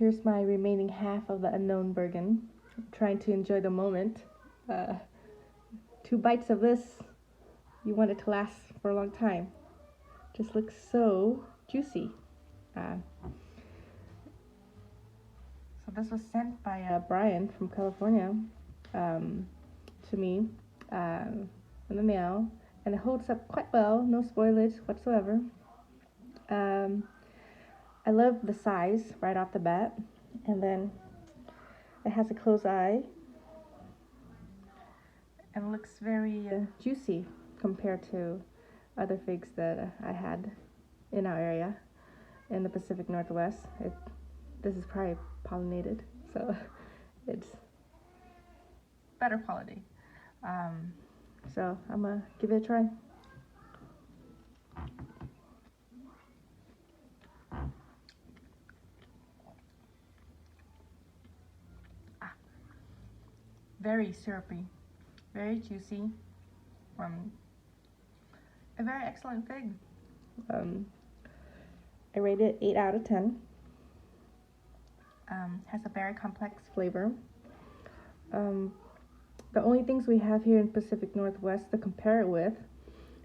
here's my remaining half of the unknown Burgan. I'm trying to enjoy the moment. 2 bites of this, you want it to last for a long time. Just looks so juicy. So this was sent by Brian from California to me in the mail, and it holds up quite well, no spoilage whatsoever. I love the size right off the bat, and then it has a closed eye and looks very juicy compared to other figs that I had in our area in the Pacific Northwest. This is probably pollinated, so it's better quality. So I'm gonna give it a try. Very syrupy, very juicy, a very excellent fig. I rate it 8 out of 10. Has a very complex flavor. The only things we have here in Pacific Northwest to compare it with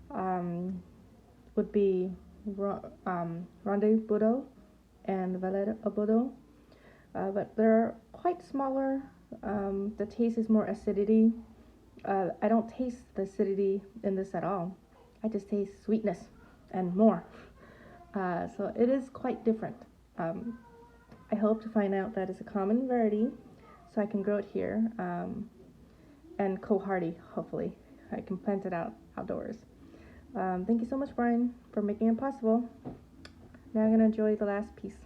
would be Ronde Budo and Valet Obodo, but they're quite smaller. The taste is more acidity. I don't taste the acidity in this at all. I just taste sweetness and more. So it is quite different. I hope to find out that it's a common variety so I can grow it here, and cold hardy, hopefully. I can plant it outdoors. Thank you so much, Brian, for making it possible. Now I'm going to enjoy the last piece.